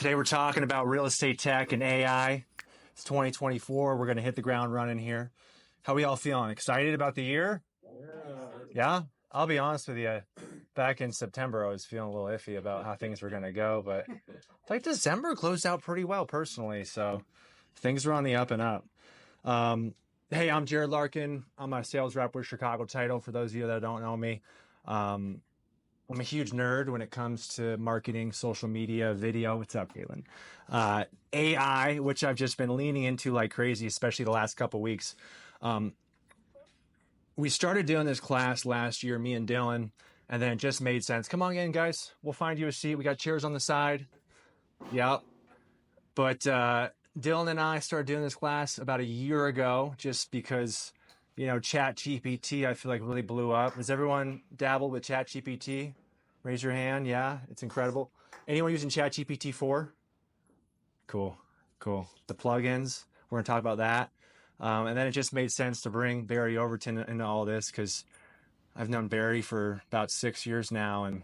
Today we're talking about real estate tech and AI. It's 2024. We're going to hit the ground running here. How we all feeling? Excited about the year? Yeah? I'll be honest with you. Back in September, I was feeling a little iffy about how things were going to go, but like December closed out pretty well personally. So things are on the up and up. Hey, I'm Jerad Larkin. I'm a sales rep with Chicago Title. For those of you that don't know me, I'm a huge nerd when it comes to marketing, social media, video. What's up, Caitlin? AI, which I've just been leaning into like crazy, especially the last couple of weeks. We started doing this class last year, me and Dylan, and then it just made sense. Come on in, guys. We'll find you a seat. We got chairs on the side. Yep. But Dylan and I started doing this class about a year ago just because, Chat GPT, I feel like really blew up. Has everyone dabbled with Chat GPT? Raise your hand. Yeah, it's incredible. Anyone using Chat GPT 4? Cool. The plugins, we're going to talk about that. And then it just made sense to bring Barry Overton into all this because I've known Barry for about 6 years now, and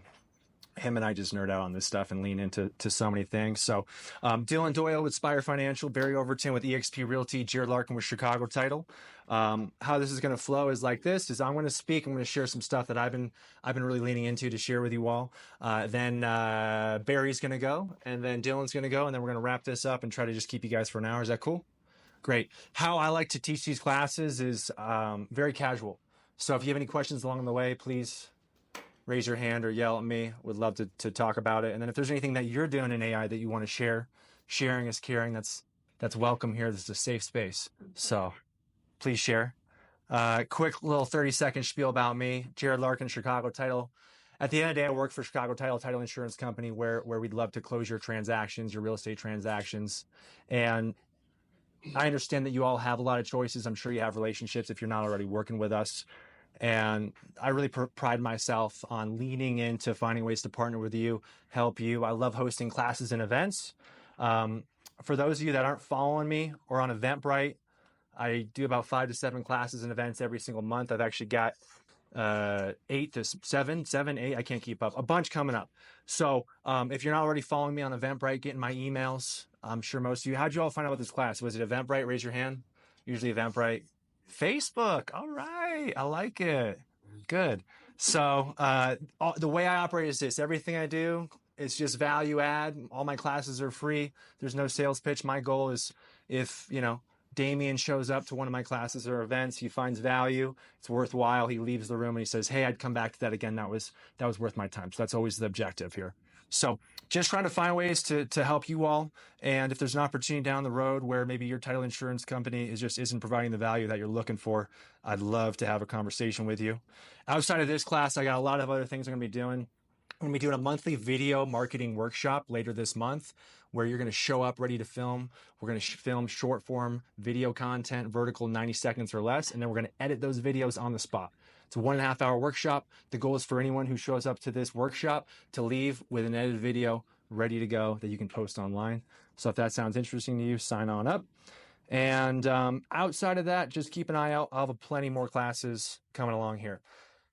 him and I just nerd out on this stuff and lean into so many things. So Dylan Doyle with Spire Financial, Barry Overton with eXp Realty, Jerad Larkin with Chicago Title. How this is going to flow is like this: is I'm going to speak. I'm going to share some stuff that I've been really leaning into to share with you all. Then Barry's going to go, and then Dylan's going to go, and then we're going to wrap this up and try to just keep you guys for an hour. Is that cool? Great. How I like to teach these classes is very casual. So if you have any questions along the way, please raise your hand or yell at me. Would love to talk about it. And then if there's anything that you're doing in AI that you want to share, sharing is caring. That's welcome here. This is a safe space. So please share. Quick little 30-second spiel about me. Jerad Larkin, Chicago Title. At the end of the day, I work for Chicago Title Insurance Company, where we'd love to close your transactions, your real estate transactions. And I understand that you all have a lot of choices. I'm sure you have relationships if you're not already working with us. And I really pride myself on leaning into finding ways to partner with you, help you. I love hosting classes and events. For those of you that aren't following me or on Eventbrite, I do about 5 to 7 classes and events every single month. I've actually got 8 to 7, 8. I can't keep up. A bunch coming up. So if you're not already following me on Eventbrite, getting my emails, I'm sure most of you. How'd you all find out about this class? Was it Eventbrite? Raise your hand. Usually Eventbrite. Facebook. All right. I like it. Good. So the way I operate is this. Everything I do is just value add. All my classes are free. There's no sales pitch. My goal is if, Damien shows up to one of my classes or events, he finds value, it's worthwhile, he leaves the room and he says, hey, I'd come back to that again. That was worth my time. So that's always the objective here. So just trying to find ways to help you all. And if there's an opportunity down the road where maybe your title insurance company isn't providing the value that you're looking for, I'd love to have a conversation with you. Outside of this class, I got a lot of other things I'm going to be doing. I'm going to be doing a monthly video marketing workshop later this month where you're going to show up ready to film. We're going to film short form video content, vertical 90 seconds or less, and then we're going to edit those videos on the spot. It's a 1.5 hour workshop. The goal is for anyone who shows up to this workshop to leave with an edited video ready to go that you can post online. So if that sounds interesting to you, sign on up. And outside of that, just keep an eye out. I'll have plenty more classes coming along here.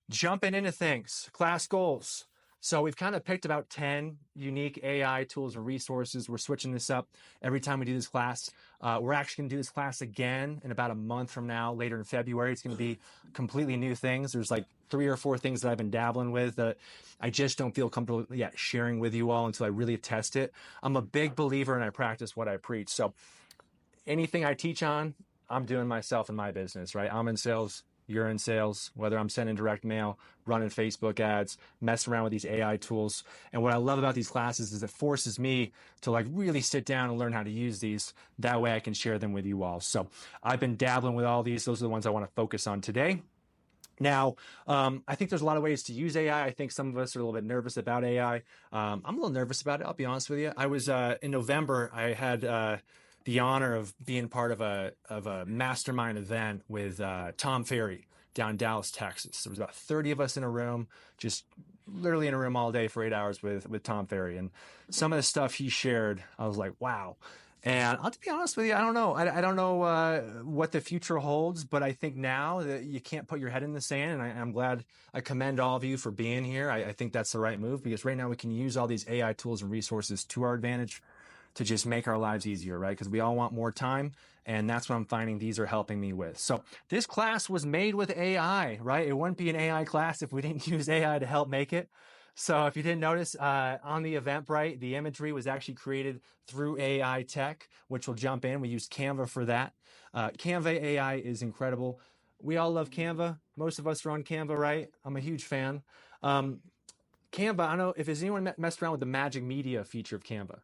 Jumping into things, class goals. So we've kind of picked about 10 unique AI tools and resources. We're switching this up every time we do this class. We're actually going to do this class again in about a month from now, later in February. It's going to be completely new things. There's like 3 or 4 things that I've been dabbling with that I just don't feel comfortable yet sharing with you all until I really test it. I'm a big believer and I practice what I preach. So anything I teach on, I'm doing myself in my business, right? I'm in sales. You're in sales, whether I'm sending direct mail, running Facebook ads, messing around with these AI tools. And what I love about these classes is it forces me to like really sit down and learn how to use these. That way I can share them with you all. So I've been dabbling with all these. Those are the ones I want to focus on today. Now, I think there's a lot of ways to use AI. I think some of us are a little bit nervous about AI. I'm a little nervous about it. I'll be honest with you. I was, in November, I had, the honor of being part of a mastermind event with Tom Ferry down in Dallas, Texas. There was about 30 of us in a room, just literally in a room all day for 8 hours with Tom Ferry. And some of the stuff he shared, I was like, wow. And I'll to be honest with you, I don't know. I don't know what the future holds, but I think now that you can't put your head in the sand, and I'm glad I commend all of you for being here. I think that's the right move because right now we can use all these AI tools and resources to our advantage. to just make our lives easier, right? Because we all want more time. And that's what I'm finding these are helping me with. So this class was made with AI, right? It wouldn't be an AI class if we didn't use AI to help make it. So if you didn't notice, on the Eventbrite, the imagery was actually created through AI tech, which we'll jump in. We used Canva for that. Canva AI is incredible. We all love Canva. Most of us are on Canva, right? I'm a huge fan. Canva, I don't know if has anyone messed around with the magic media feature of Canva.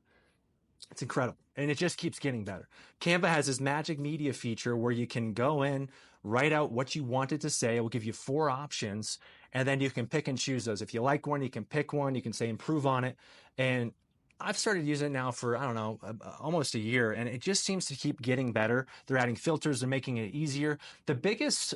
It's incredible. And it just keeps getting better. Canva has this magic media feature where you can go in, write out what you want it to say. It will give you 4 options, and then you can pick and choose those. If you like one, you can pick one. You can say improve on it. And I've started using it now for, I don't know, almost a year, and it just seems to keep getting better. They're adding filters. They're making it easier. The biggest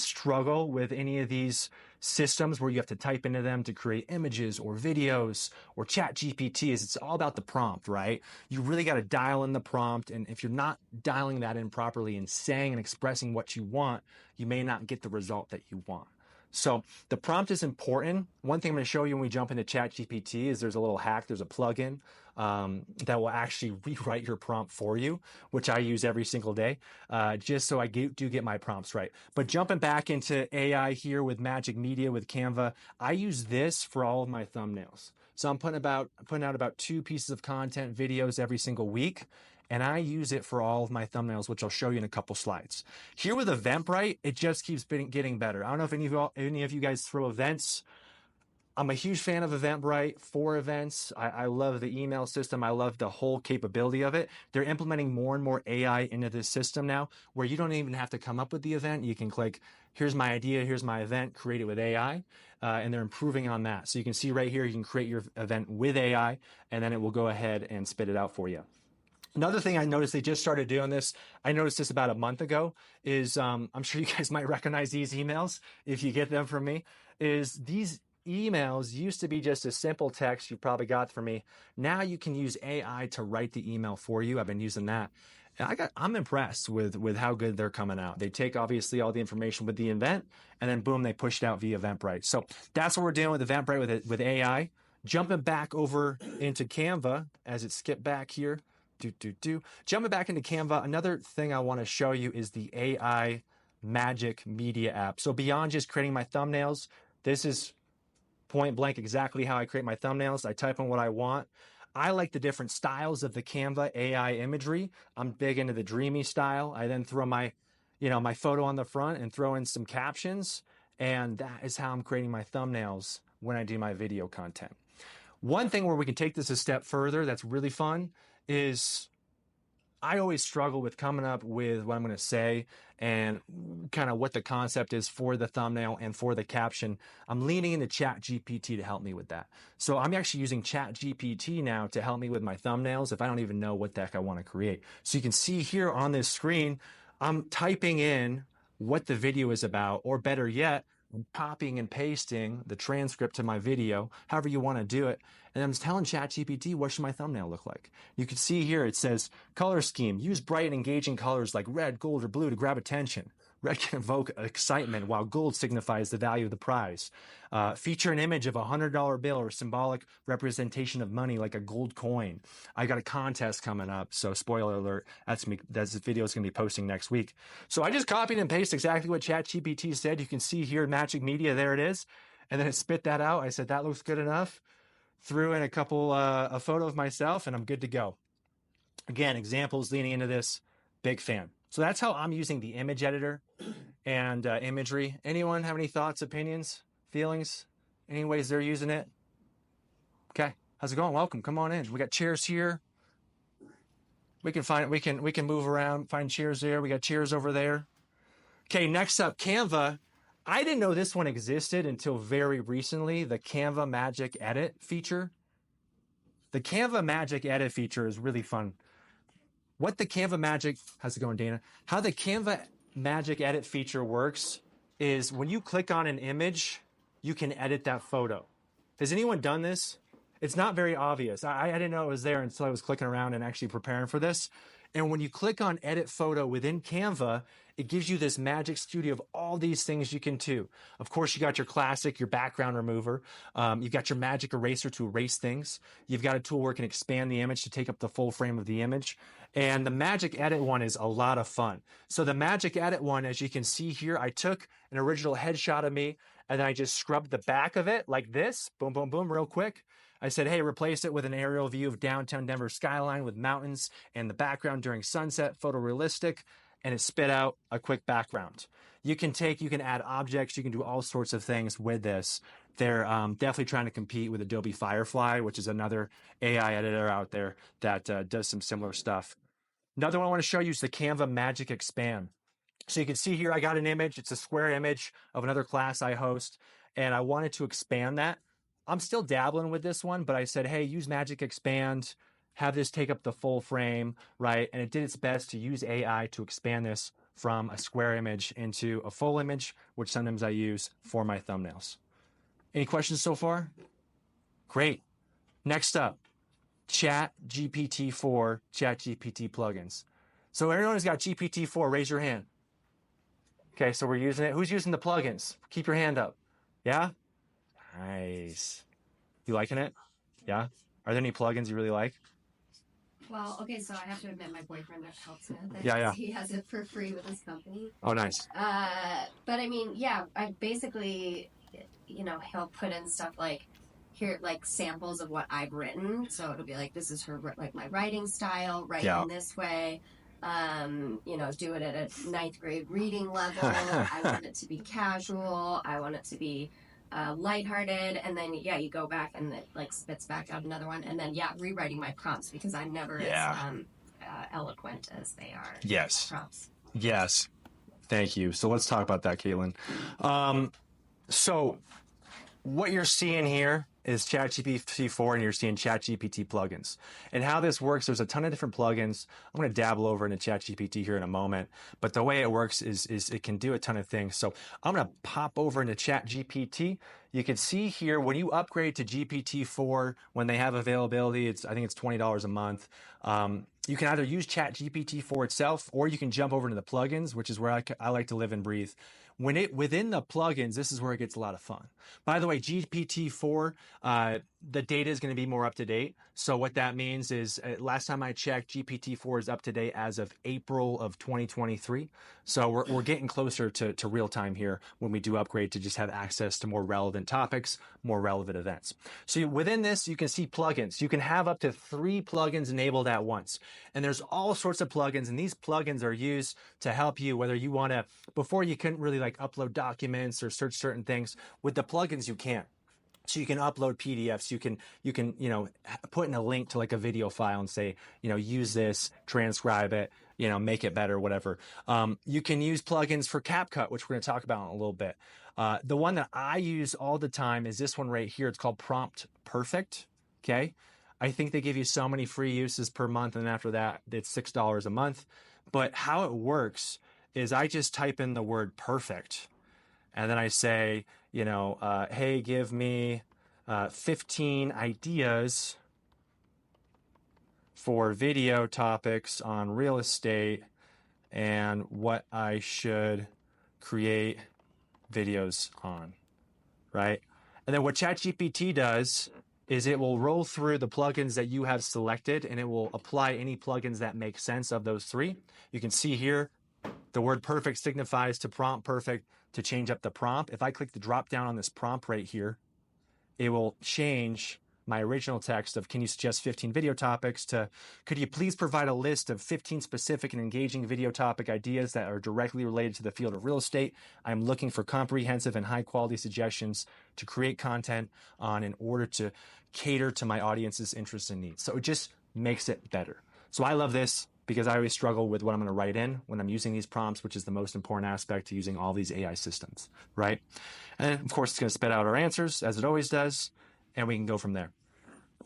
struggle with any of these systems where you have to type into them to create images or videos or chat GPT is it's all about the prompt, right? You really got to dial in the prompt. And if you're not dialing that in properly and saying and expressing what you want, you may not get the result that you want. So the prompt is important. One thing I'm going to show you when we jump into ChatGPT is there's a little hack. There's a plugin that will actually rewrite your prompt for you, which I use every single day, just so I do get my prompts right. But jumping back into AI here with Magic Media with Canva, I use this for all of my thumbnails. So I'm putting out about 2 pieces of content, videos every single week. And I use it for all of my thumbnails, which I'll show you in a couple slides. Here with Eventbrite, it just keeps getting better. I don't know if any of you guys throw events. I'm a huge fan of Eventbrite for events. I love the email system. I love the whole capability of it. They're implementing more and more AI into this system now, where you don't even have to come up with the event. You can click, here's my idea, here's my event, create it with AI, and they're improving on that. So you can see right here, you can create your event with AI, and then it will go ahead and spit it out for you. Another thing I noticed, they just started doing this. I noticed this about a month ago is, I'm sure you guys might recognize these emails if you get them from me, is these emails used to be just a simple text you probably got from me. Now you can use AI to write the email for you. I've been using that. And I'm impressed with how good they're coming out. They take obviously all the information with the event and then boom, they push it out via Eventbrite. So that's what we're doing with Eventbrite with AI. Jumping back over into Canva as it skipped back here. Jumping back into Canva, another thing I want to show you is the AI Magic Media app. So beyond just creating my thumbnails, this is point blank exactly how I create my thumbnails. I type in what I want. I like the different styles of the Canva AI imagery. I'm big into the dreamy style. I then throw my photo on the front and throw in some captions. And that is how I'm creating my thumbnails when I do my video content. One thing where we can take this a step further that's really fun is I always struggle with coming up with what I'm going to say and kind of what the concept is for the thumbnail and for the caption. I'm leaning into ChatGPT to help me with that. So I'm actually using ChatGPT now to help me with my thumbnails if I don't even know what the heck I want to create. So you can see here on this screen, I'm typing in what the video is about, or better yet, I'm copying and pasting the transcript to my video, however you want to do it. And I'm telling ChatGPT, what should my thumbnail look like? You can see here, it says color scheme, use bright and engaging colors like red, gold, or blue to grab attention. Red can evoke excitement, while gold signifies the value of the prize. Feature an image of a $100 bill or symbolic representation of money like a gold coin. I got a contest coming up, so spoiler alert, that's this video is going to be posting next week. So I just copied and pasted exactly what ChatGPT said. You can see here, Magic Media, there it is. And then it spit that out. I said, that looks good enough. Threw in a photo of myself, and I'm good to go. Again, examples leaning into this, big fan. So that's how I'm using the image editor and imagery. Anyone have any thoughts, opinions, feelings? Any ways they're using it? Okay, how's it going? Welcome. Come on in. We got chairs here. We can move around, find chairs there. We got chairs over there. Okay, next up, Canva. I didn't know this one existed until very recently, the Canva Magic Edit feature. The Canva Magic Edit feature is really fun. What the Canva Magic, how's it going, Dana? How the Canva Magic Edit feature works is when you click on an image, you can edit that photo. Has anyone done this? It's not very obvious. I didn't know it was there until I was clicking around and actually preparing for this. And when you click on edit photo within Canva, it gives you this magic studio of all these things you can do. Of course, you got your classic, your background remover. You've got your magic eraser to erase things. You've got a tool where it can expand the image to take up the full frame of the image. And the magic edit one is a lot of fun. So the magic edit one, as you can see here, I took an original headshot of me and then I just scrubbed the back of it like this, boom, boom, boom, real quick. I said, hey, replace it with an aerial view of downtown Denver skyline with mountains and the background during sunset, photorealistic, and it spit out a quick background. You can add objects, you can do all sorts of things with this. They're definitely trying to compete with Adobe Firefly, which is another AI editor out there that does some similar stuff. Another one I want to show you is the Canva Magic Expand. So you can see here, I got an image. It's a square image of another class I host, and I wanted to expand that. I'm still dabbling with this one, but I said, hey, use Magic Expand, have this take up the full frame, right? And it did its best to use AI to expand this from a square image into a full image, which sometimes I use for my thumbnails. Any questions so far? Great. Next up, ChatGPT-4 ChatGPT plugins. So everyone who's got GPT-4, raise your hand. Okay, so we're using it. Who's using the plugins? Keep your hand up. Yeah? Nice. You liking it? Yeah? Are there any plugins you really like? Well, okay, so I have to admit my boyfriend helps me with it. Yeah. He has it for free with his company. Oh, nice. But I mean, yeah, I basically, he'll put in stuff like, here, like samples of what I've written. So it'll be like, this is like my writing style, write in this way. Do it at a ninth grade reading level. I want it to be casual. I want it to be lighthearted. And then, you go back and it like spits back out another one. And then, rewriting my prompts because I'm never as eloquent as they are. Yes. Prompts. Yes. Thank you. So let's talk about that, Caitlin. So what you're seeing here is ChatGPT-4 and you're seeing ChatGPT plugins. And how this works, there's a ton of different plugins. I'm going to dabble over into ChatGPT here in a moment, but the way it works is it can do a ton of things. So I'm going to pop over into ChatGPT. You can see here when you upgrade to GPT-4, when they have availability, I think it's $20 a month. You can either use ChatGPT-4 itself, or you can jump over into the plugins, which is where I like to live and breathe. Within the plugins, this is where it gets a lot of fun. By the way, GPT-4, the data is going to be more up to date. So what that means is, last time I checked, GPT-4 is up to date as of April of 2023. So we're getting closer to real time here when we do upgrade to just have access to more relevant topics, more relevant events. So within this, you can see plugins. You can have up to 3 plugins enabled at once. And there's all sorts of plugins, and these plugins are used to help you, whether you want to, before you couldn't really like upload documents or search certain things. With the plugins, you can. So you can upload PDFs. You can put in a link to like a video file and say, use this, transcribe it, make it better, whatever. You can use plugins for CapCut, which we're going to talk about in a little bit. The one that I use all the time is this one right here. It's called Prompt Perfect. Okay. I think they give you so many free uses per month. And after that, it's $6 a month. But how it works is I just type in the word perfect. And then I say, hey, give me 15 ideas for video topics on real estate and what I should create videos on, right? And then what ChatGPT does is it will roll through the plugins that you have selected, and it will apply any plugins that make sense of those 3. You can see here, the word perfect signifies to prompt perfect to change up the prompt. If I click the drop down on this prompt right here, it will change my original text of, can you suggest 15 video topics, to, could you please provide a list of 15 specific and engaging video topic ideas that are directly related to the field of real estate? I'm looking for comprehensive and high quality suggestions to create content on in order to cater to my audience's interests and needs. So it just makes it better. So I love this because I always struggle with what I'm going to write in when I'm using these prompts, which is the most important aspect to using all these AI systems, right? And of course, it's going to spit out our answers, as it always does, and we can go from there.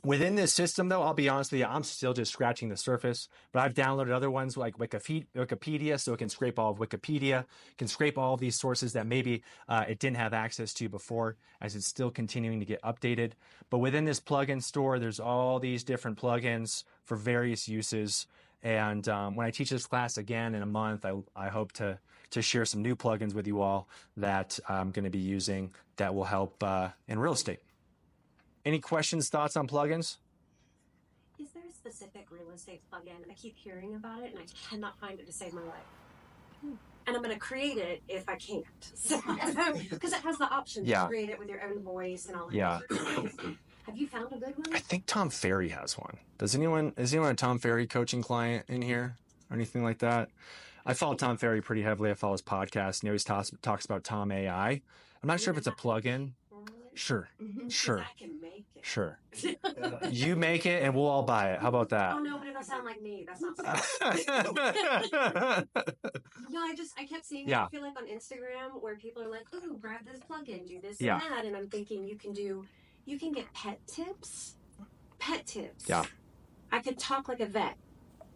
Within this system, though, I'll be honest with you, I'm still just scratching the surface, but I've downloaded other ones like Wikipedia, so it can scrape all of Wikipedia, can scrape all of these sources that maybe it didn't have access to before, as it's still continuing to get updated. But within this plugin store, there's all these different plugins for various uses. And when I teach this class again in a month, I hope to share some new plugins with you all that I'm going to be using that will help in real estate. Any questions, thoughts on plugins? Is there a specific real estate plugin? I keep hearing about it and I cannot find it to save my life. And I'm going to create it if I can't. Because it has the option to create it with your own voice and all that. Yeah. Have you found a good one? I think Tom Ferry has one. Is anyone a Tom Ferry coaching client in here or anything like that? I follow Tom Ferry pretty heavily. I follow his podcast, and he always talks about Tom AI. I'm not sure if it's a plugin. Sure. Sure. I can make it. Sure. You make it and we'll all buy it. How about that? Oh no, but it'll sound like me. That's not No, I kept seeing it, I feel like on Instagram where people are like, ooh, grab this plugin, do this and that. And I'm thinking you can get pet tips. Yeah. I could talk like a vet,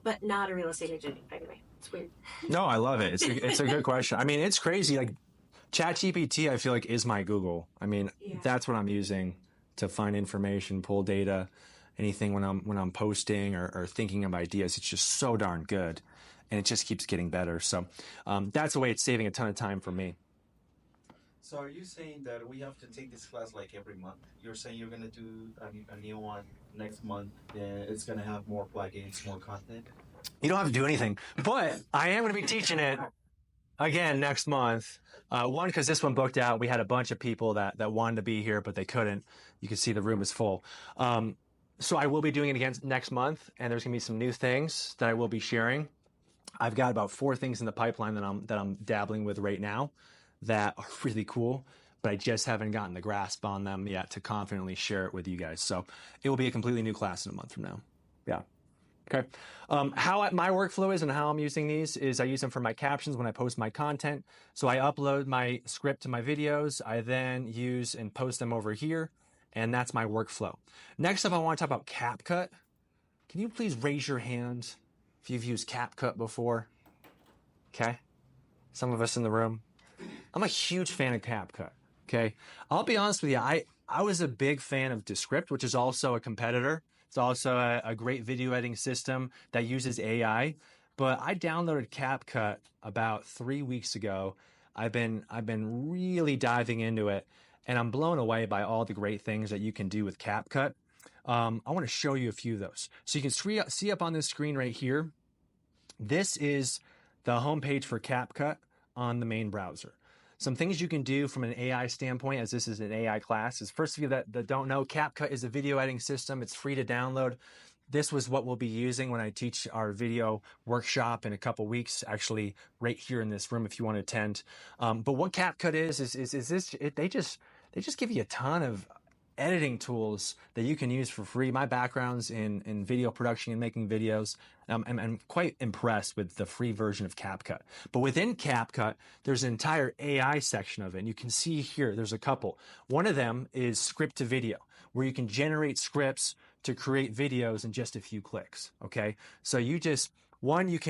but not a real estate agent. Anyway, it's weird. No, I love it. It's a good question. I mean, it's crazy. Like, ChatGPT, I feel like, is my Google. I mean, that's what I'm using to find information, pull data, anything when I'm posting or thinking of ideas. It's just so darn good, and it just keeps getting better. So that's the way it's saving a ton of time for me. So are you saying that we have to take this class like every month? You're saying you're going to do a new one next month, and it's going to have more plugins, more content? You don't have to do anything, but I am going to be teaching it again next month. One, because this one booked out. We had a bunch of people that wanted to be here, but they couldn't. You can see the room is full. So I will be doing it again next month, and there's going to be some new things that I will be sharing. I've got about 4 things in the pipeline that I'm dabbling with right now that are really cool, but I just haven't gotten the grasp on them yet to confidently share it with you guys. So it will be a completely new class in a month from now. Yeah. Okay. How my workflow is and how I'm using these is I use them for my captions when I post my content. So I upload my script to my videos. I then use and post them over here, and that's my workflow. Next up, I want to talk about CapCut. Can you please raise your hand if you've used CapCut before? Okay. Some of us in the room. I'm a huge fan of CapCut. Okay. I'll be honest with you. I was a big fan of Descript, which is also a competitor. It's also a great video editing system that uses AI, but I downloaded CapCut about 3 weeks ago. I've been really diving into it, and I'm blown away by all the great things that you can do with CapCut. I want to show you a few of those. So you can see up on this screen right here. This is the homepage for CapCut on the main browser. Some things you can do from an AI standpoint, as this is an AI class, is first of you that don't know, CapCut is a video editing system. It's free to download. This was what we'll be using when I teach our video workshop in a couple weeks, actually right here in this room if you want to attend. But what CapCut is this, they just give you a ton of editing tools that you can use for free. My background's in video production and making videos. I'm quite impressed with the free version of CapCut. But within CapCut, there's an entire AI section of it. And you can see here, there's a couple. One of them is script to video, where you can generate scripts to create videos in just a few clicks. Okay. So you can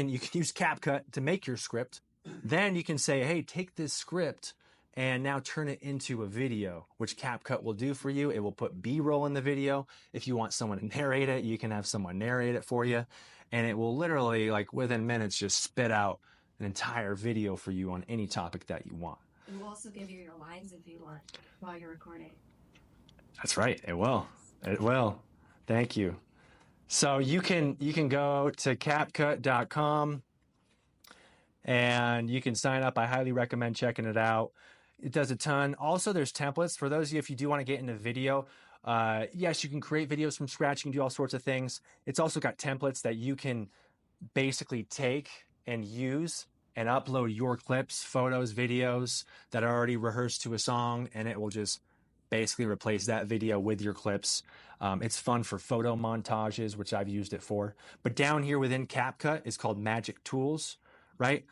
use CapCut to make your script. Then you can say, hey, take this script and now turn it into a video, which CapCut will do for you. It will put B-roll in the video. If you want someone to narrate it, you can have someone narrate it for you. And it will literally, like within minutes, just spit out an entire video for you on any topic that you want. It will also give you your lines if you want while you're recording. That's right. It will. It will. Thank you. So you can go to CapCut.com and you can sign up. I highly recommend checking it out. It does a ton. Also, there's templates for those of you, if you do want to get into video. Yes, you can create videos from scratch. You can do all sorts of things. It's also got templates that you can basically take and use and upload your clips, photos, videos that are already rehearsed to a song, and it will just basically replace that video with your clips. It's fun for photo montages, which I've used it for. But down here within CapCut is called Magic Tools, right?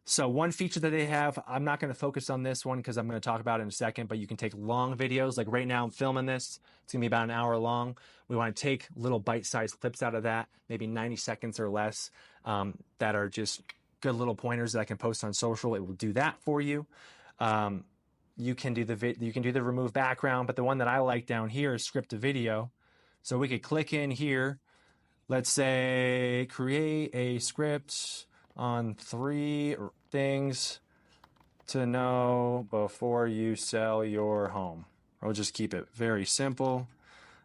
So one feature that they have, I'm not going to focus on this one because I'm going to talk about it in a second, but you can take long videos. Like right now I'm filming this. It's going to be about an hour long. We want to take little bite-sized clips out of that, maybe 90 seconds or less, that are just good little pointers that I can post on social. It will do that for you. You can do the remove background, but the one that I like down here is script to video. So we could click in here. Let's say create a script on 3 things to know before you sell your home. We'll just keep it very simple.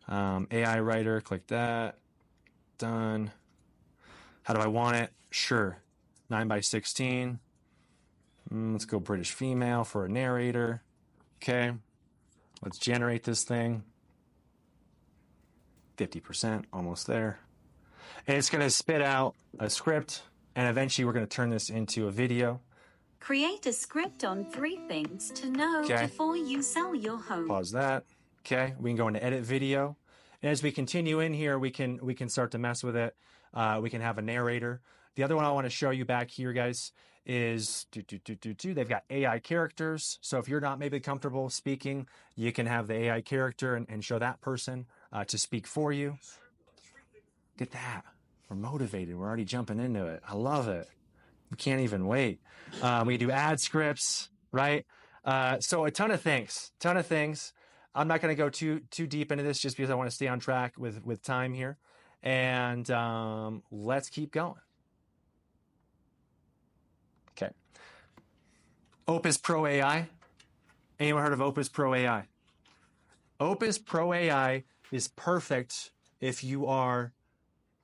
AI writer, click that. Done. How do I want it? Sure. 9:16. Let's go British female for a narrator. Okay. Let's generate this thing. 50%, almost there. And it's going to spit out a script, and eventually we're going to turn this into a video. Create a script on 3 things to know before you sell your home. Pause that. Okay, we can go into edit video. And as we continue in here, we can start to mess with it. We can have a narrator. The other one I want to show you back here, guys, is they've got AI characters. So if you're not maybe comfortable speaking, you can have the AI character and show that person to speak for you. Get that. We're motivated. We're already jumping into it. I love it. We can't even wait. We do ad scripts, right? So a ton of things. I'm not going to go too deep into this just because I want to stay on track with time here. And let's keep going. Okay. Opus Pro AI. Anyone heard of Opus Pro AI? Opus Pro AI is perfect if you are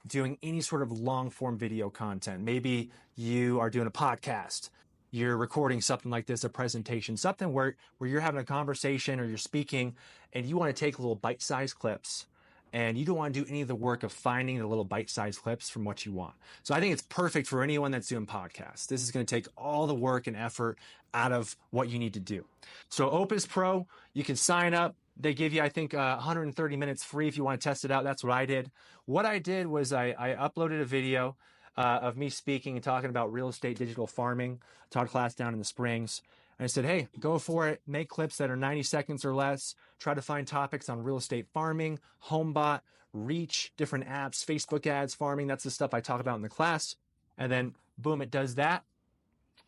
doing any sort of long form video content. Maybe you are doing a podcast, you're recording something like this, a presentation, something where you're having a conversation or you're speaking and you want to take little bite-sized clips and you don't want to do any of the work of finding the little bite-sized clips from what you want. So I think it's perfect for anyone that's doing podcasts. This is going to take all the work and effort out of what you need to do. So Opus Pro, you can sign up. They give you, I think, 130 minutes free if you want to test it out. That's what I did. What I did was I uploaded a video of me speaking and talking about real estate digital farming. I taught a class down in the Springs. And I said, hey, go for it. Make clips that are 90 seconds or less. Try to find topics on real estate farming, HomeBot, Reach, different apps, Facebook ads, farming. That's the stuff I talk about in the class. And then, boom, it does that.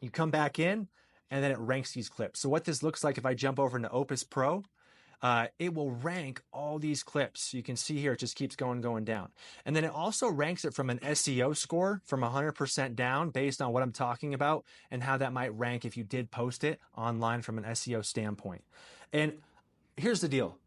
You come back in, and then it ranks these clips. So what this looks like if I jump over into Opus Pro, it will rank all these clips. You can see here, it just keeps going down. And then it also ranks it from an SEO score from 100% down based on what I'm talking about and how that might rank if you did post it online from an SEO standpoint. And here's the deal.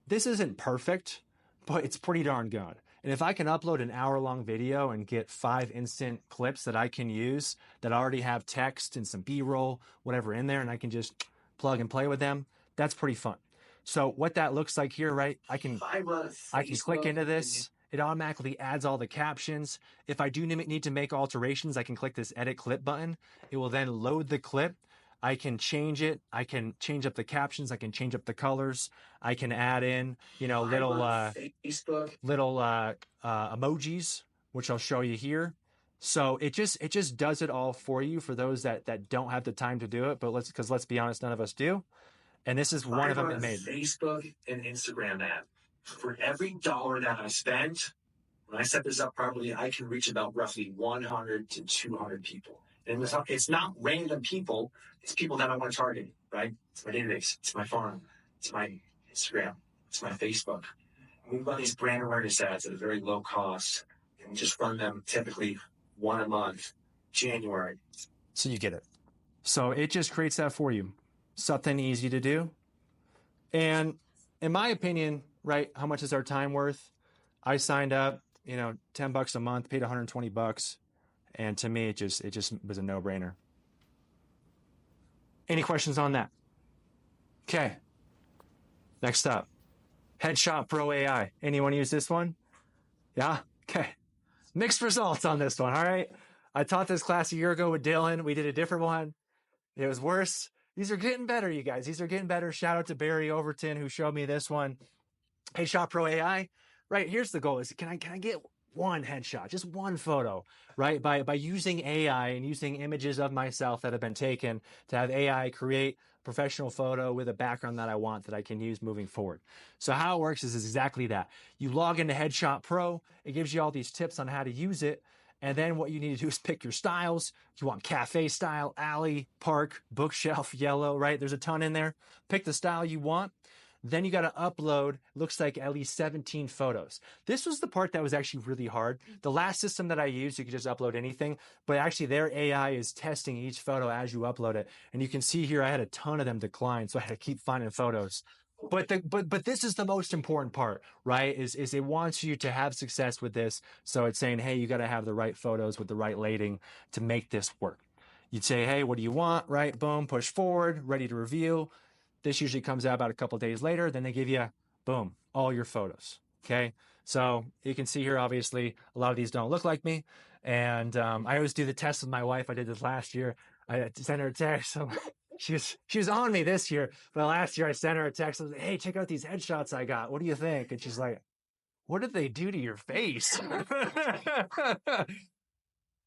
This isn't perfect, but it's pretty darn good. And if I can upload an hour-long video and get 5 instant clips that I can use that already have text and some B-roll, whatever in there, and I can just plug and play with them, that's pretty fun. So what that looks like here, right? I can click into this. It automatically adds all the captions. If I do need to make alterations, I can click this edit clip button. It will then load the clip. I can change it. I can change up the captions. I can change up the colors. I can add in, little emojis, which I'll show you here. So it just does it all for you for those that don't have the time to do it. But let's be honest, none of us do. And this is one of them that made Facebook and Instagram ad. For every dollar that I spend, when I set this up properly, I can reach about roughly 100 to 200 people. And it's not random people. It's people that I want to target, right? It's my database. It's my farm. It's my Instagram. It's my Facebook. We run these brand awareness ads at a very low cost and just run them typically 1 a month, January. So you get it. So it just creates that for you. Something easy to do. And in my opinion, right, how much is our time worth? I signed up, $10 a month, paid $120. And to me, it just was a no-brainer. Any questions on that? Okay. Next up, Headshot Pro AI. Anyone use this one? Yeah? Okay. Mixed results on this one, all right? I taught this class a year ago with Dylan. We did a different one. It was worse. These are getting better, you guys. These are getting better. Shout out to Barry Overton who showed me this one. Headshot Pro AI. Right, here's the goal is can I get one headshot, just one photo, right? By using AI and using images of myself that have been taken to have AI create a professional photo with a background that I want that I can use moving forward. So how it works is exactly that. You log into Headshot Pro, it gives you all these tips on how to use it. And then what you need to do is pick your styles. You want cafe style, alley, park, bookshelf, yellow, right? There's a ton in there. Pick the style you want. Then you got to upload, looks like at least 17 photos. This was the part that was actually really hard. The last system that I used, you could just upload anything, but actually their AI is testing each photo as you upload it. And you can see here, I had a ton of them decline, so I had to keep finding photos. But this is the most important part, right? Is it wants you to have success with this. So it's saying, hey, you got to have the right photos with the right lighting to make this work. You'd say, hey, what do you want? Right? Boom, push forward, ready to review. This usually comes out about a couple days later. Then they give you, boom, all your photos. Okay. So you can see here, obviously, a lot of these don't look like me. And I always do the test with my wife. I did this last year. I sent her a text. So she was on me this year. But last year I sent her a text. I was like, hey, check out these headshots I got. What do you think? And she's like, what did they do to your face?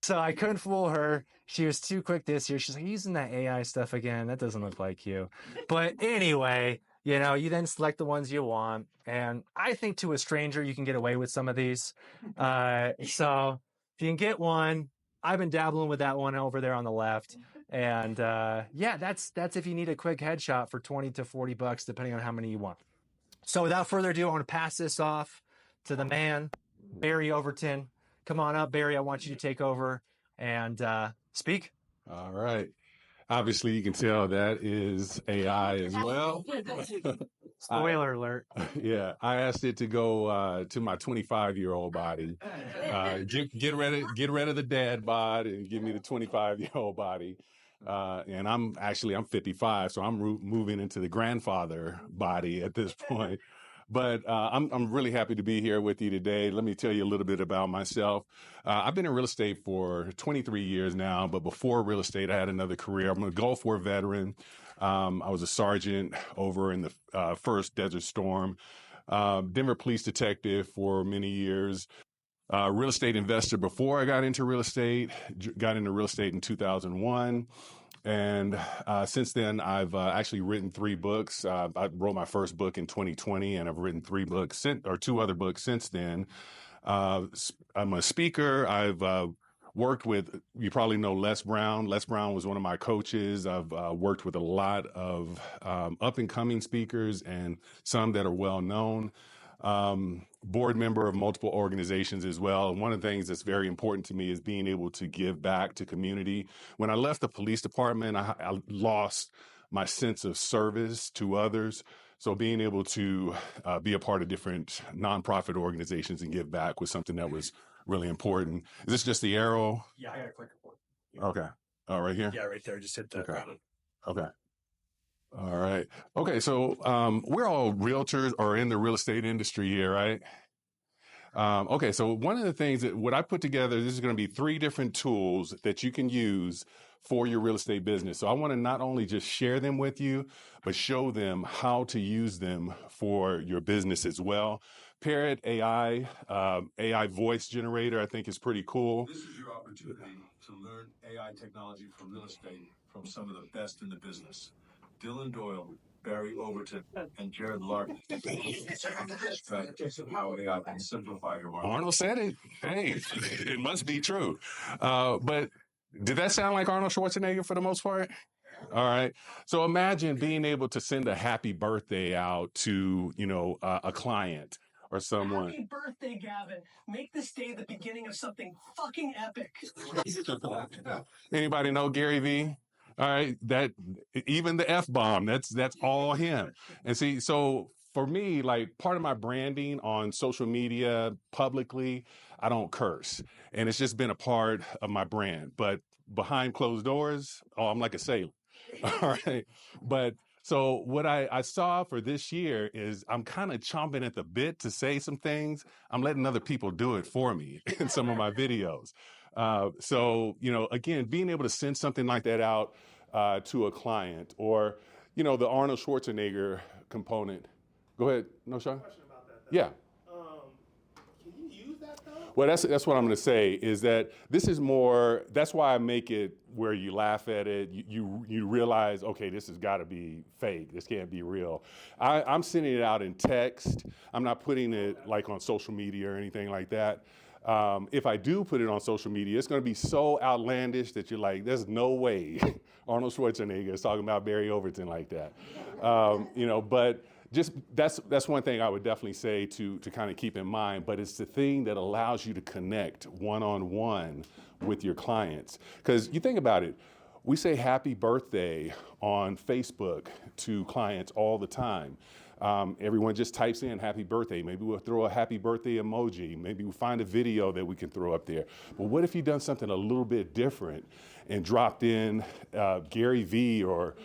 So I couldn't fool her. She was too quick this year. She's like, using that AI stuff again. That doesn't look like you. But anyway, you then select the ones you want. And I think to a stranger, you can get away with some of these. So if you can get one, I've been dabbling with that one over there on the left. And that's if you need a quick headshot for 20 to 40 bucks, depending on how many you want. So without further ado, I want to pass this off to the man, Barry Overton. Come on up, Barry. I want you to take over and speak. All right. Obviously, you can tell that is AI as well. Spoiler alert. Yeah, I asked it to go to my 25-year-old body. Get rid of the dad bod and give me the 25-year-old body. And I'm 55, so I'm moving into the grandfather body at this point. But I'm really happy to be here with you today. Let me tell you a little bit about myself. I've been in real estate for 23 years now, but before real estate, I had another career. I'm a Gulf War veteran. I was a sergeant over in the first Desert Storm, Denver police detective for many years. Real estate investor before I got into real estate, got into real estate in 2001. And since then, I've actually written 3 books. I wrote my first book in 2020, and I've written 2 other books since then. I'm a speaker. I've worked with, you probably know Les Brown. Les Brown was one of my coaches. I've worked with a lot of up-and-coming speakers and some that are well-known. Board member of multiple organizations as well. And one of the things that's very important to me is being able to give back to community. When I left the police department, I lost my sense of service to others. So being able to be a part of different nonprofit organizations and give back was something that was really important. Is this just the arrow? Yeah, I got a clicker for it. Okay. Oh, right here? Yeah, right there. Just hit that. Okay. All right. Okay. So, we're all realtors or in the real estate industry here, right? Okay. So one of the things that what I put together, this is going to be 3 different tools that you can use for your real estate business. So I want to not only just share them with you, but show them how to use them for your business as well. Parrot AI, AI voice generator, I think is pretty cool. This is your opportunity to learn AI technology from real estate from some of the best in the business. Dylan Doyle, Barry Overton, and Jerad Larkin. How AI can simplify your market. Arnold said it. Hey, it must be true. But did that sound like Arnold Schwarzenegger for the most part? All right. So imagine being able to send a happy birthday out to, a client or someone. Happy birthday, Gavin. Make this day the beginning of something fucking epic. Anybody know Gary Vee? All right, that even the F-bomb, that's all him. And see, so for me, like part of my branding on social media publicly, I don't curse. And it's just been a part of my brand. But behind closed doors, I'm like a sailor. All right. But so what I saw for this year is I'm kind of chomping at the bit to say some things. I'm letting other people do it for me in some of my videos. So, again, being able to send something like that out to a client or, the Arnold Schwarzenegger component. Go ahead. No, Sean? Question about that, though. Yeah. Can you use that, though? Well, that's what I'm going to say, is that this is more, that's why I make it where you laugh at it. You realize, okay, this has got to be fake. This can't be real. I'm sending it out in text. I'm not putting it like on social media or anything like that. If I do put it on social media, it's going to be so outlandish that you're like, there's no way Arnold Schwarzenegger is talking about Barry Overton like that. But just that's one thing I would definitely say to kind of keep in mind, but it's the thing that allows you to connect one-on-one with your clients. Because you think about it, we say happy birthday on Facebook to clients all the time. Everyone just types in happy birthday. Maybe we'll throw a happy birthday emoji. Maybe we'll find a video that we can throw up there. But what if you've done something a little bit different and dropped in Gary Vee or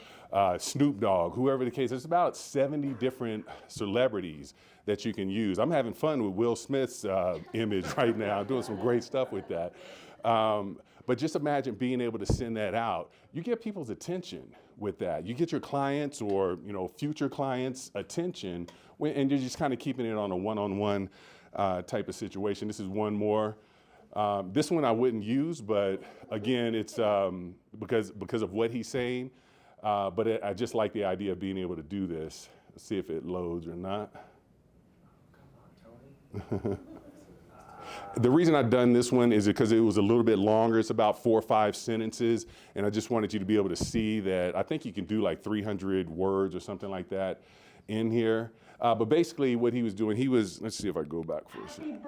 Snoop Dogg, whoever the case. There's about 70 different celebrities that you can use. I'm having fun with Will Smith's image right now, doing some great stuff with that. But just imagine being able to send that out. You get people's attention with that. You get your clients or future clients' attention, and you're just kind of keeping it on a one-on-one type of situation. This is one more. This one I wouldn't use, but again, it's because of what he's saying. But I just like the idea of being able to do this. Let's see if it loads or not. Come on, Tony. The reason I've done this one is because it was a little bit longer. It's about 4 or 5 sentences, and I just wanted you to be able to see that I think you can do like 300 words or something like that in here. But basically what he was doing, let's see if I go back for a second.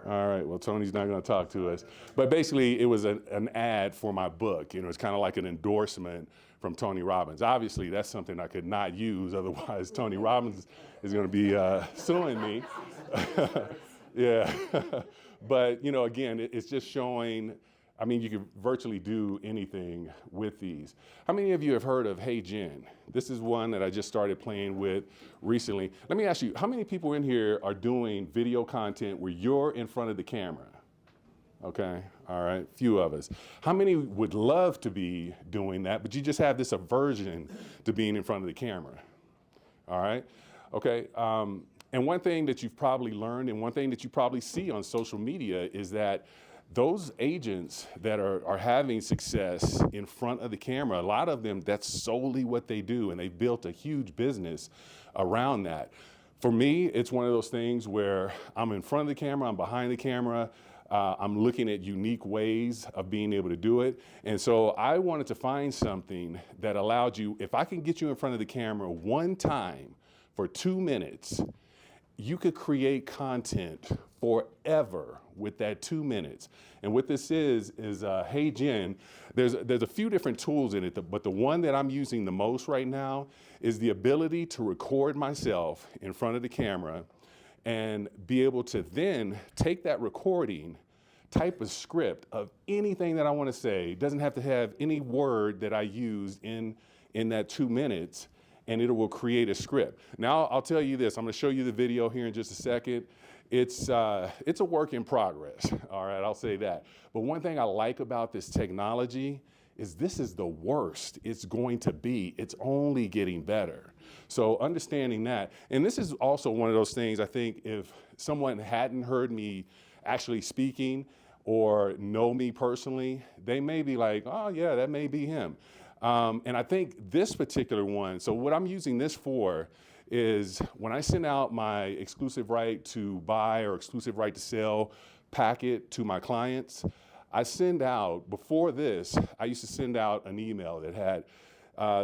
All right, well, Tony's not going to talk to us. But basically, it was an ad for my book. It's kind of like an endorsement from Tony Robbins. Obviously, that's something I could not use. Otherwise, Tony Robbins is going to be suing me. Yeah. But, again, it's just showing, you can virtually do anything with these. How many of you have heard of Hey Jen? This is one that I just started playing with recently. Let me ask you, how many people in here are doing video content where you're in front of the camera? Okay, all right, few of us. How many would love to be doing that, but you just have this aversion to being in front of the camera? All right, okay. And one thing that you've probably learned and one thing that you probably see on social media is that those agents that are having success in front of the camera, a lot of them, that's solely what they do, and they've built a huge business around that. For me, it's one of those things where I'm in front of the camera, I'm behind the camera, I'm looking at unique ways of being able to do it. And so I wanted to find something that allowed you, if I can get you in front of the camera one time for 2 minutes, you could create content forever with that 2 minutes. And what this is Hey Jen, there's a few different tools in it, but the one that I'm using the most right now is the ability to record myself in front of the camera and be able to then take that recording, type a script of anything that I want to say. It doesn't have to have any word that I used in that 2 minutes, and it will create a script. Now, I'll tell you this. I'm going to show you the video here in just a second. It's a work in progress, all right? I'll say that. But one thing I like about this technology is this is the worst it's going to be. It's only getting better. So understanding that, and this is also one of those things, I think, if someone hadn't heard me actually speaking or know me personally, they may be like, oh yeah, that may be him. And I think this particular one, so what I'm using this for is when I send out my exclusive right to buy or exclusive right to sell packet to my clients, I send out, before this, I used to send out an email that had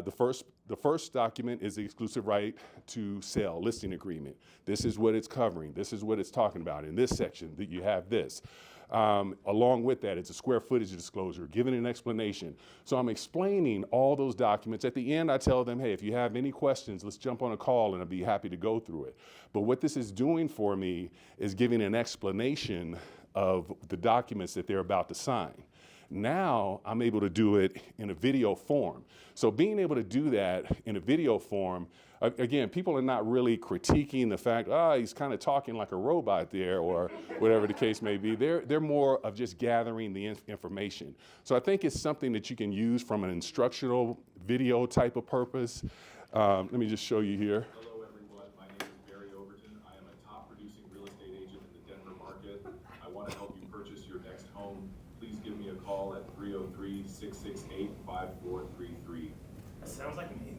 the first document is the exclusive right to sell listing agreement. This is what it's covering. This is what it's talking about. In this section, that you have this. Along with that, it's a square footage disclosure, giving an explanation. So I'm explaining all those documents. At the end, I tell them, hey, if you have any questions, let's jump on a call and I'll be happy to go through it. But what this is doing for me is giving an explanation of the documents that they're about to sign. Now I'm able to do it in a video form. So being able to do that in a video form, again, people are not really critiquing the fact, he's kind of talking like a robot there, or whatever the case may be. They're more of just gathering the information. So I think it's something that you can use from an instructional video type of purpose. Let me just show you here. Hello, everyone. My name is Barry Overton. I am a top producing real estate agent in the Denver home, please give me a call at 303-668-5433. That sounds like me.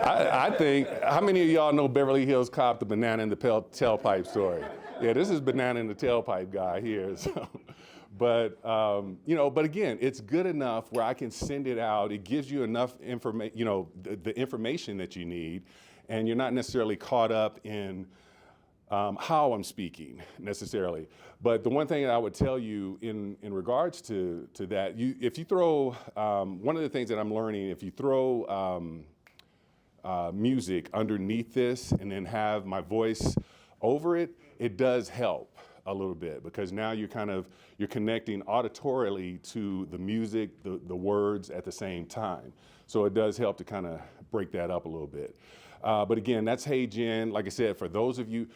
I think, how many of y'all know Beverly Hills Cop, the banana in the tailpipe story? Yeah, this is banana in the tailpipe guy here. So. But, but again, it's good enough where I can send it out. It gives you enough information, the information that you need, and you're not necessarily caught up in how I'm speaking necessarily. But the one thing that I would tell you in regards to that, if you throw, one of the things that I'm learning, if you throw music underneath this and then have my voice over it, it does help a little bit, because now you're connecting auditorily to the music, the words at the same time. So it does help to kind of break that up a little bit. But again, that's Hey Jen. Like I said, for those of you,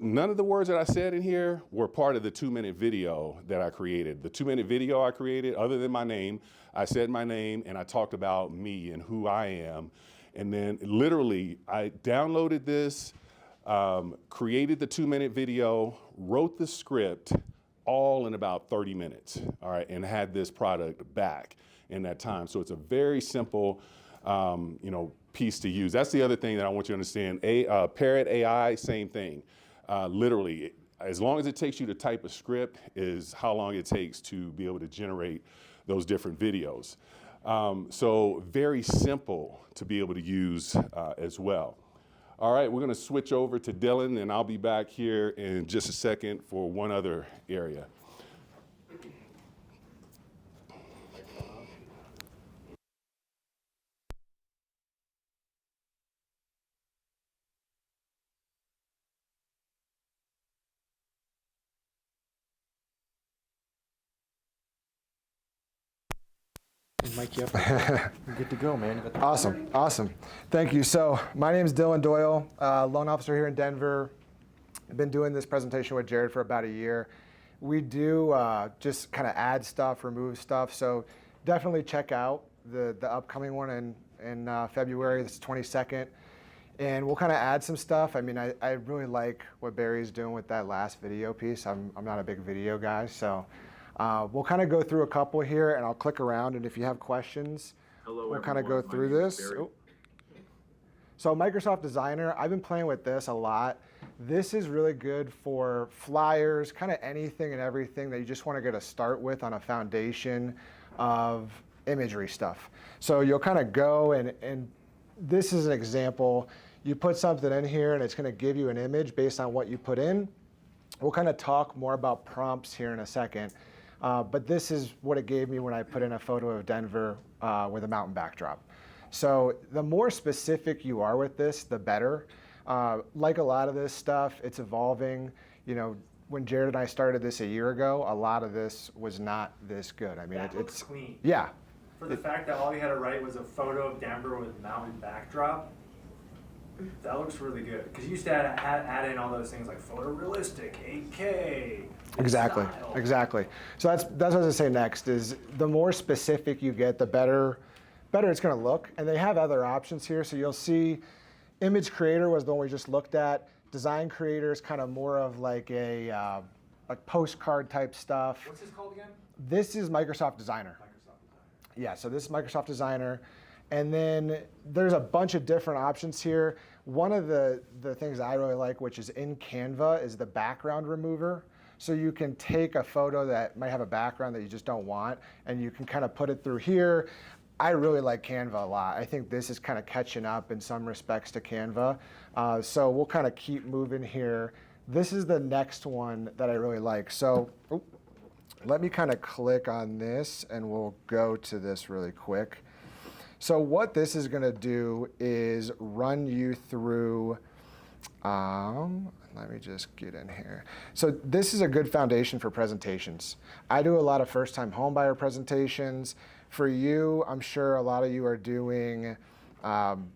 none of the words that I said in here were part of the 2-minute video that I created. The 2-minute video I created, other than my name, I said my name and I talked about me and who I am. And then literally I downloaded this, created the 2-minute video, wrote the script all in about 30 minutes, all right, and had this product back in that time. So it's a very simple, piece to use. That's the other thing that I want you to understand. Parrot AI, same thing. Literally, as long as it takes you to type a script is how long it takes to be able to generate those different videos. So very simple to be able to use as well. All right, we're going to switch over to Dylan, and I'll be back here in just a second for one other area. Mic you up. You're good to go, man. Awesome. Thank you. So my name is Dylan Doyle, loan officer here in Denver. I've been doing this presentation with Jerad for about a year. We do just kind of add stuff, remove stuff. So definitely check out the upcoming one in February. This is 22nd. And we'll kind of add some stuff. I mean, I really like what Barry's doing with that last video piece. I'm not a big video guy, so. We'll kind of go through a couple here, and I'll click around, and if you have questions, we'll kind of go through this. So Microsoft Designer, I've been playing with this a lot. This is really good for flyers, kind of anything and everything that you just want to get a start with on a foundation of imagery stuff. So you'll kind of go, and this is an example. You put something in here, and it's going to give you an image based on what you put in. We'll kind of talk more about prompts here in a second. But this is what it gave me when I put in a photo of Denver with a mountain backdrop. So the more specific you are with this, the better. Like a lot of this stuff, it's evolving. When Jerad and I started this a year ago, a lot of this was not this good. I mean, it looks clean. Yeah. For the fact that all you had to write was a photo of Denver with mountain backdrop, that looks really good. Because you used to add in all those things like photorealistic, 8K. Exactly. So that's what I was going to say next is the more specific you get, the better it's going to look. And they have other options here. So you'll see image creator was the one we just looked at. Design creator is kind of more of like a postcard type stuff. What's this called again? This is Microsoft Designer. Yeah, so this is Microsoft Designer. And then there's a bunch of different options here. One of the things I really like, which is in Canva, is the background remover. So you can take a photo that might have a background that you just don't want, and you can kind of put it through here. I really like Canva a lot. I think this is kind of catching up in some respects to Canva. So we'll kind of keep moving here. This is the next one that I really like. So let me kind of click on this, and we'll go to this really quick. So what this is going to do is run you through, let me just get in here. So this is a good foundation for presentations. I do a lot of first-time homebuyer presentations. For you, I'm sure a lot of you are doing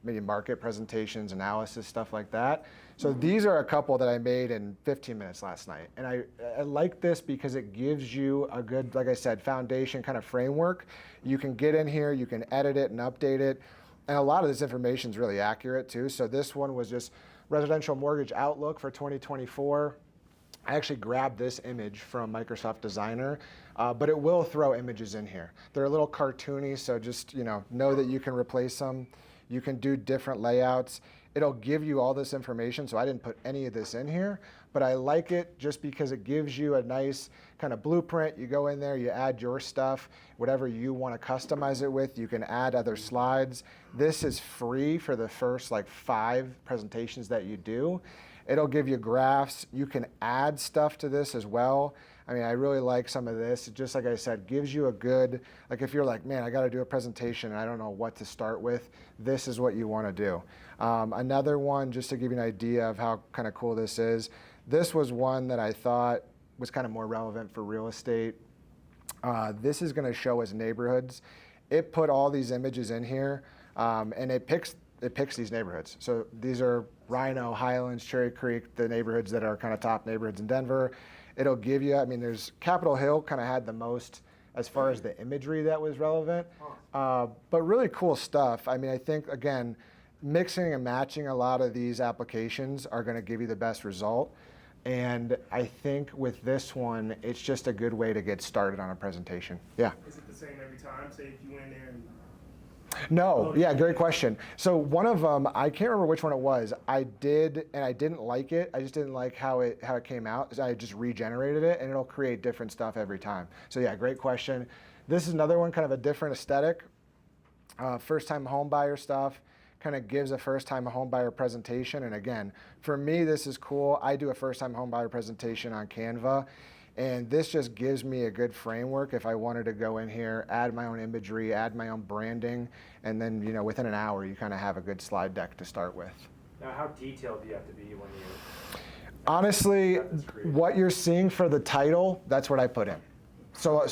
maybe market presentations, analysis, stuff like that. So these are a couple that I made in 15 minutes last night. And I like this because it gives you a good, like I said, foundation kind of framework. You can get in here, you can edit it and update it. And a lot of this information is really accurate too. So this one was just residential mortgage outlook for 2024. I actually grabbed this image from Microsoft Designer, but it will throw images in here. They're a little cartoony, so just know that you can replace them. You can do different layouts. It'll give you all this information, so I didn't put any of this in here, but I like it just because it gives you a nice kind of blueprint. You go in there, you add your stuff, whatever you want to customize it with. You can add other slides. This is free for the first like 5 presentations that you do. It'll give you graphs. You can add stuff to this as well. I mean, I really like some of this. Just like I said, gives you a good, like if you're like, man, I got to do a presentation and I don't know what to start with, this is what you want to do. Another one, just to give you an idea of how kind of cool this is, this was one that I thought was kind of more relevant for real estate. This is going to show us neighborhoods. It put all these images in here, and it picks these neighborhoods. So these are Rhino, Highlands, Cherry Creek, the neighborhoods that are kind of top neighborhoods in Denver. It'll give you, I mean, there's Capitol Hill kind of had the most as far as the imagery that was relevant, but really cool stuff. I mean, I think, again, mixing and matching a lot of these applications are going to give you the best result. And I think with this one, it's just a good way to get started on a presentation. Yeah. Is it the same every time? Say if you went in there and... No, yeah, great question. So one of them, I can't remember which one it was. I did, and I didn't like it. I just didn't like how it came out. I just regenerated it, and it'll create different stuff every time. So yeah, great question. This is another one, kind of a different aesthetic. First-time home buyer stuff. Kind of gives a first-time homebuyer presentation. And again, for me, this is cool. I do a first-time homebuyer presentation on Canva, and this just gives me a good framework if I wanted to go in here, add my own imagery, add my own branding, and then within an hour, you kind of have a good slide deck to start with. Now, how detailed do you have to be when you... Honestly, what you're seeing for the title, that's what I put in. So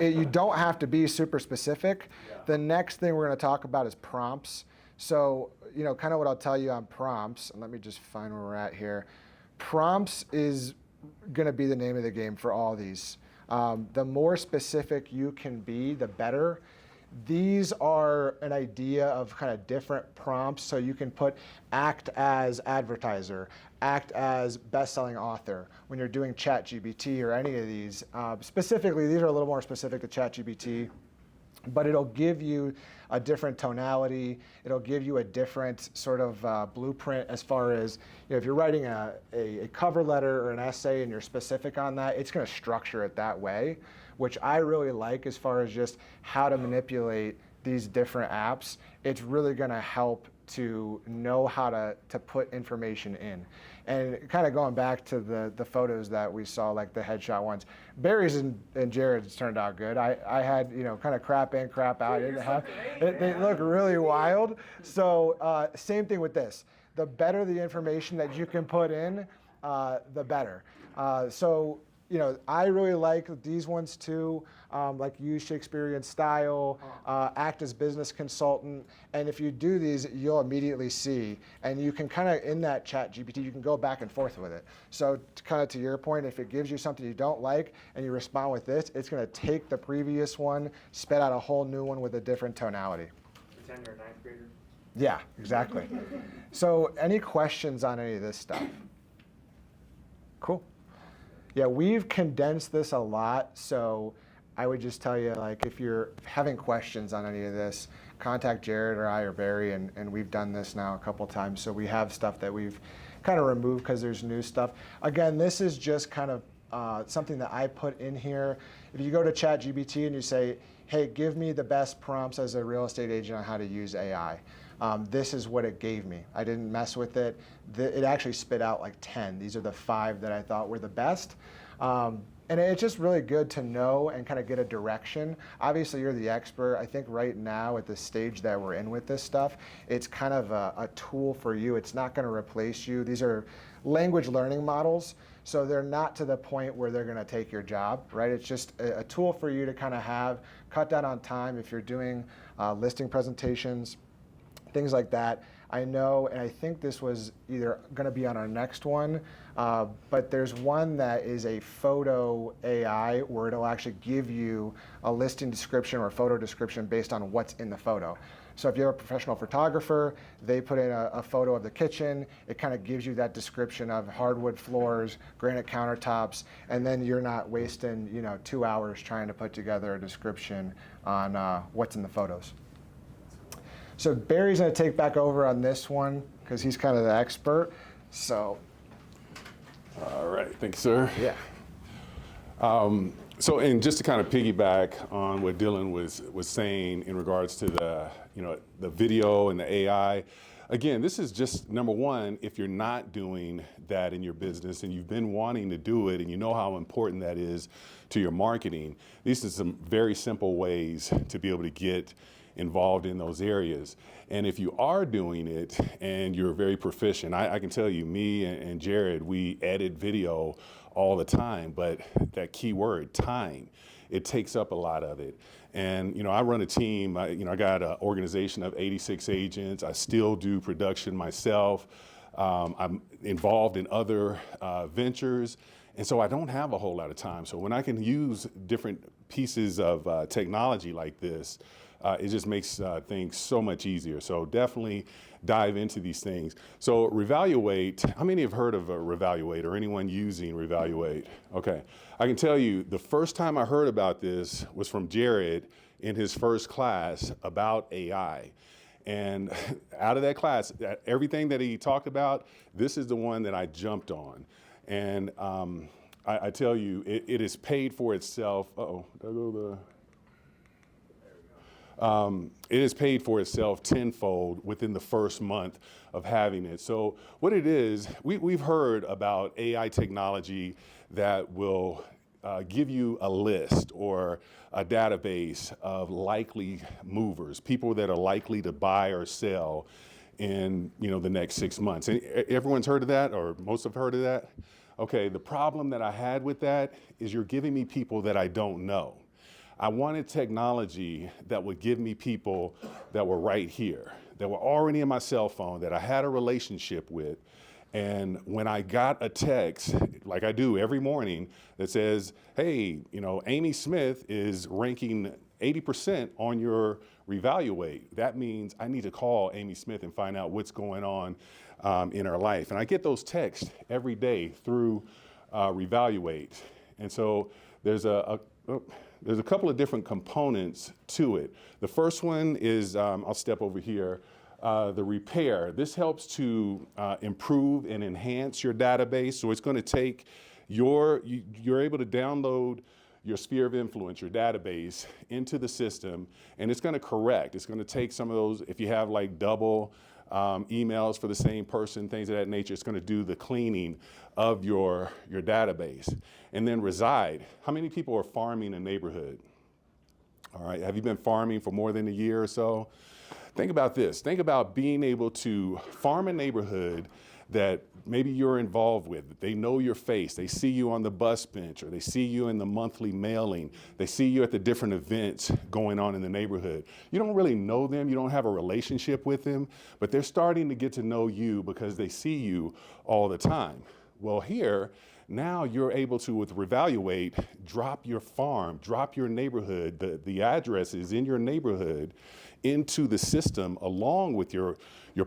you don't have to be super specific. Yeah. The next thing we're going to talk about is prompts. So, kind of what I'll tell you on prompts, and let me just find where we're at here. Prompts is going to be the name of the game for all these. The more specific you can be, the better. These are an idea of kind of different prompts. So you can put act as advertiser, act as best-selling author. When you're doing ChatGPT or any of these, specifically, these are a little more specific to ChatGPT. But it'll give you a different tonality. It'll give you a different sort of blueprint as far as, if you're writing a cover letter or an essay and you're specific on that, it's going to structure it that way, which I really like as far as just how to manipulate these different apps. It's really going to help to know how to put information in. And kind of going back to the photos that we saw, like the headshot ones, Barry's and Jared's turned out good. I had, kind of crap in, crap out. They look really wild. So same thing with this. The better the information that you can put in, the better. So I really like these ones too, like use Shakespearean style, act as business consultant. And if you do these, you'll immediately see, and you can kind of, in that ChatGPT, you can go back and forth with it. So kind of to your point, if it gives you something you don't like and you respond with this, it's going to take the previous one, spit out a whole new one with a different tonality. Pretend you're a 9th grader? Yeah, exactly. So any questions on any of this stuff? Cool. Yeah, we've condensed this a lot, so I would just tell you, like, if you're having questions on any of this, contact Jerad or I or Barry, and we've done this now a couple times, so we have stuff that we've kind of removed because there's new stuff. Again, this is just kind of something that I put in here. If you go to ChatGPT and you say, hey, give me the best prompts as a real estate agent on how to use AI. This is what it gave me. I didn't mess with it. It actually spit out like 10. These are the 5 that I thought were the best. And it's just really good to know and kind of get a direction. Obviously, you're the expert. I think right now at the stage that we're in with this stuff, it's kind of a tool for you. It's not going to replace you. These are language learning models, so they're not to the point where they're going to take your job, right? It's just a tool for you to kind of cut down on time if you're doing listing presentations, things like that. I know, and I think this was either going to be on our next one, but there's one that is a photo AI where it'll actually give you a listing description or a photo description based on what's in the photo. So if you're a professional photographer, they put in a photo of the kitchen. It kind of gives you that description of hardwood floors, granite countertops, and then you're not wasting 2 hours trying to put together a description on what's in the photos. So Barry's going to take back over on this one because he's kind of the expert. So. All right, thanks, sir. Yeah. So, and just to kind of piggyback on what Dylan was saying in regards to the video and the AI, again, this is just number one, if you're not doing that in your business and you've been wanting to do it and you know how important that is to your marketing, these are some very simple ways to be able to get involved in those areas. And if you are doing it and you're very proficient, I can tell you, me and Jerad, we edit video all the time, but that key word, time, it takes up a lot of it. And, I run a team, I got an organization of 86 agents. I still do production myself. I'm involved in other ventures. And so I don't have a whole lot of time. So when I can use different pieces of technology like this, it just makes things so much easier. So definitely dive into these things. So Revaluate, how many have heard of a Revaluate or anyone using Revaluate? Okay, I can tell you the first time I heard about this was from Jerad in his first class about AI. And out of that class, everything that he talked about, this is the one that I jumped on. And I tell you, it is paid for itself. It is paid for itself tenfold within the first month of having it. So what it is, we've heard about AI technology that will give you a list or a database of likely movers, people that are likely to buy or sell in the next 6 months. And everyone's heard of that, or most have heard of that? Okay, the problem that I had with that is you're giving me people that I don't know. I wanted technology that would give me people that were right here, that were already in my cell phone, that I had a relationship with. And when I got a text, like I do every morning, that says, hey, Amy Smith is ranking 80% on your Revaluate, that means I need to call Amy Smith and find out what's going on in her life. And I get those texts every day through Revaluate. And so there's a couple of different components to it. The first one is, I'll step over here, the repair. This helps to improve and enhance your database. So it's going to take you're able to download your sphere of influence, your database, into the system, and it's going to correct. It's going to take some of those, if you have like double emails for the same person, things of that nature, it's going to do the cleaning of your database. And then reside. How many people are farming a neighborhood? All right, have you been farming for more than a year or so? Think about this. Think about being able to farm a neighborhood that maybe you're involved with. They know your face. They see you on the bus bench, or they see you in the monthly mailing. They see you at the different events going on in the neighborhood. You don't really know them. You don't have a relationship with them, but they're starting to get to know you because they see you all the time. Well, here, now you're able to, with Revaluate, drop your farm, drop your neighborhood, the addresses in your neighborhood into the system along with your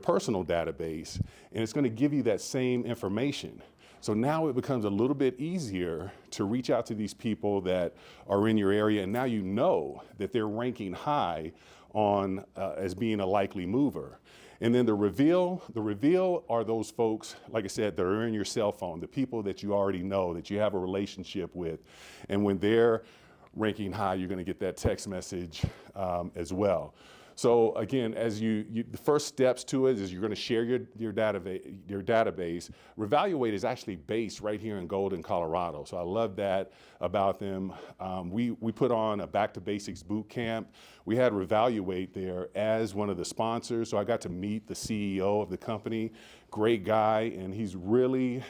personal database, and it's going to give you that same information. So now it becomes a little bit easier to reach out to these people that are in your area, and now you know that they're ranking high on as being a likely mover. And then the reveal are those folks, like I said, that are in your cell phone, the people that you already know, that you have a relationship with. And when they're ranking high, you're going to get that text message as well. So again, as the first steps to it is you're going to share your database. Revaluate is actually based right here in Golden, Colorado. So I love that about them. We put on a Back to Basics boot camp. We had Revaluate there as one of the sponsors. So I got to meet the CEO of the company. Great guy, and he's really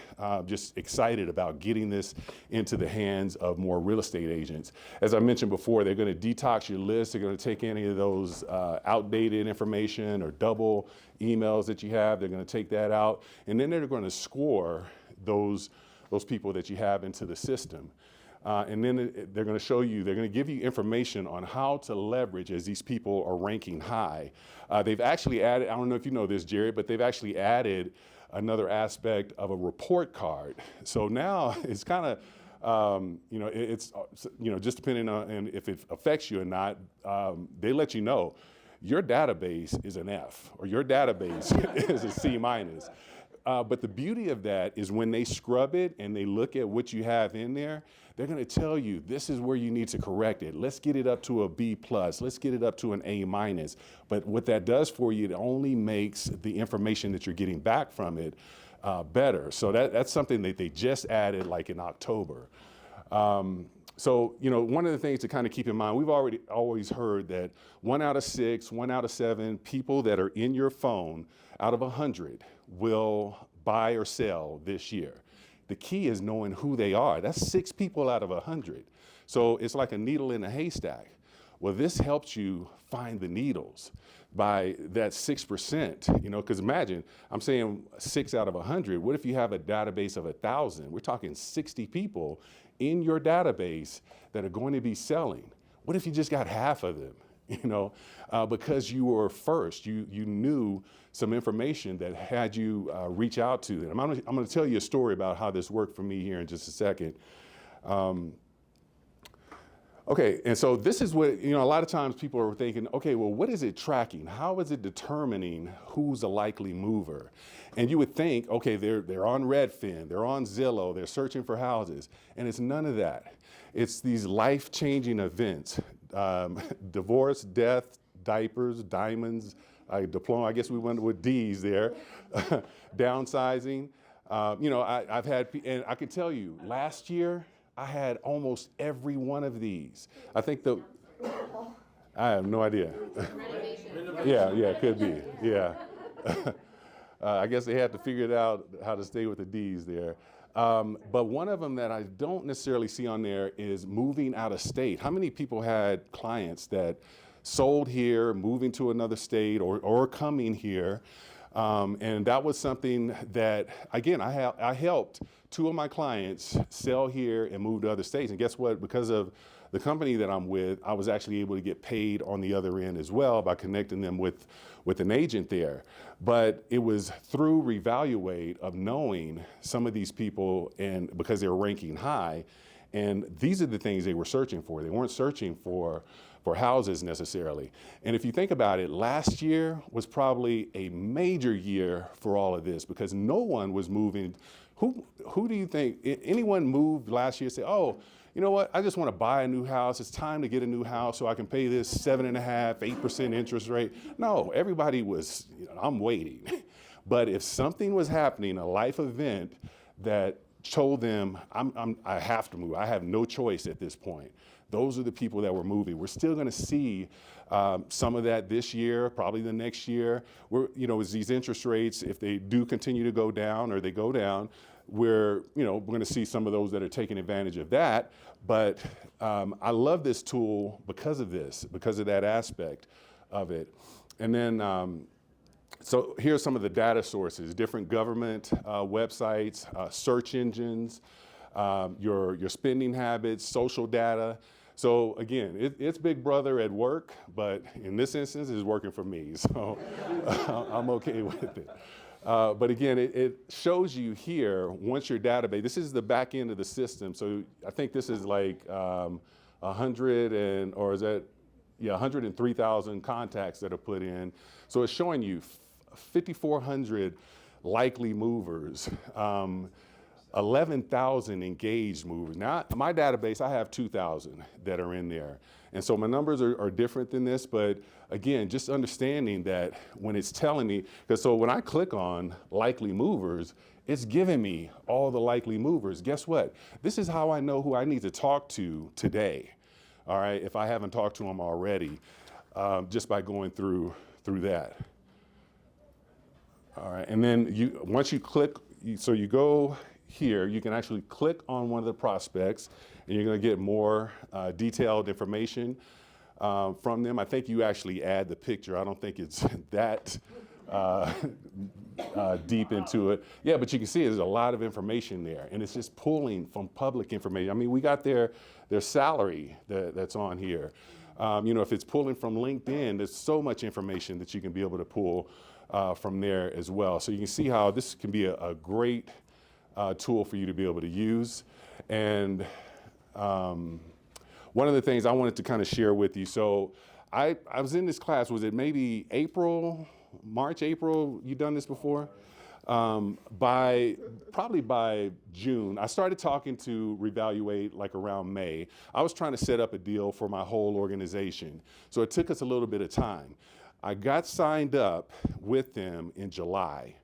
just excited about getting this into the hands of more real estate agents. As I mentioned before, they're going to detox your list. They're going to take any of those outdated information or double emails that you have. They're going to take that out, and then they're going to score those people that you have into the system. And then they're going to show you, they're going to give you information on how to leverage as these people are ranking high. They've actually added, I don't know if you know this, Jerry, but they've actually added another aspect of a report card. So now it's kind of, it's just depending on and if it affects you or not, they let you know your database is an F or your database is a C minus. But the beauty of that is when they scrub it and they look at what you have in there, they're going to tell you this is where you need to correct it. Let's get it up to a B plus. Let's get it up to an A minus. But what that does for you, it only makes the information that you're getting back from it better. So that's something that they just added like in October. So, one of the things to kind of keep in mind, we've always heard that 1 out of 6, 1 out of 7 people that are in your phone out of 100 will buy or sell this year. The key is knowing who they are. That's 6 people out of 100. So it's like a needle in a haystack. Well, this helps you find the needles by that 6%, because imagine, I'm saying 6 out of 100. What if you have a database of 1,000? We're talking 60 people in your database that are going to be selling. What if you just got half of them? Because you were first, you knew some information that had you reach out to them. I'm going to tell you a story about how this worked for me here in just a second. Okay, and so this is what, a lot of times people are thinking, okay, well, what is it tracking? How is it determining who's a likely mover? And you would think, okay, they're on Redfin, they're on Zillow, they're searching for houses, and it's none of that. It's these life-changing events, divorce, death, diapers, diamonds, diploma, I guess we went with D's there, downsizing. I've had, and I can tell you, last year, I had almost every one of these. I think I have no idea. Yeah, could be, yeah. I guess they had to figure it out how to stay with the D's there. But one of them that I don't necessarily see on there is moving out of state. How many people had clients that sold here, moving to another state, or coming here? And that was something that, again, I helped 2 of my clients sell here and move to other states. And guess what? Because of the company that I'm with, I was actually able to get paid on the other end as well by connecting them with an agent there. But it was through Reevaluate of knowing some of these people, and because they were ranking high, and these are the things they were searching for. They weren't searching for houses necessarily. And if you think about it, last year was probably a major year for all of this because no one was moving. Who do you think, anyone moved last year and say, oh, you know what, I just want to buy a new house. It's time to get a new house so I can pay this 7.5%, 8% interest rate. No, everybody was, I'm waiting. But if something was happening, a life event that told them, I have to move, I have no choice at this point, those are the people that were moving. We're still going to see some of that this year, probably the next year. As these interest rates, if they do continue to go down or they go down, we're going to see some of those that are taking advantage of that. But I love this tool because of that aspect of it. And then, so here's some of the data sources: different government websites, search engines, your spending habits, social data. So again, it's Big Brother at work, but in this instance, it's working for me. So I'm okay with it. But again, it shows you here, once your database, this is the back end of the system. So I think this is like 103,000 contacts that are put in. So it's showing you 5,400 likely movers, 11,000 engaged movers. Now, my database, I have 2,000 that are in there. And so my numbers are different than this, but again, just understanding that when it's telling me, because so when I click on likely movers, it's giving me all the likely movers. Guess what? This is how I know who I need to talk to today, all right, if I haven't talked to them already, just by going through that. All right, and then once you click, so you go here, you can actually click on one of the prospects, and you're going to get more detailed information from them. I think you actually add the picture. I don't think it's that deep into it. Yeah, but you can see there's a lot of information there, and it's just pulling from public information. I mean, we got their salary that's on here. If it's pulling from LinkedIn, there's so much information that you can be able to pull from there as well. So you can see how this can be a great tool for you to be able to use. And one of the things I wanted to kind of share with you, so I was in this class, was it maybe March, April, you done this before? Probably by June, I started talking to Reevaluate like around May. I was trying to set up a deal for my whole organization. So it took us a little bit of time. I got signed up with them in July.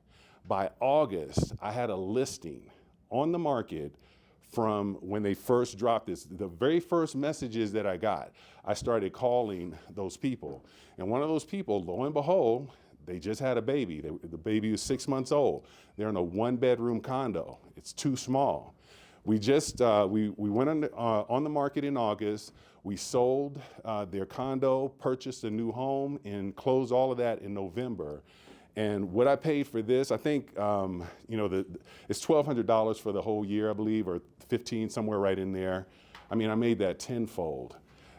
By August, I had a listing on the market from when they first dropped this. The very first messages that I got, I started calling those people. And one of those people, lo and behold, they just had a baby. The baby was 6 months old. They're in a 1-bedroom condo. It's too small. We just, we went on the market in August. We sold their condo, purchased a new home, and closed all of that in November. And what I paid for this, I think, it's $1,200 for the whole year, I believe, or $1,500, somewhere right in there. I mean, I made that tenfold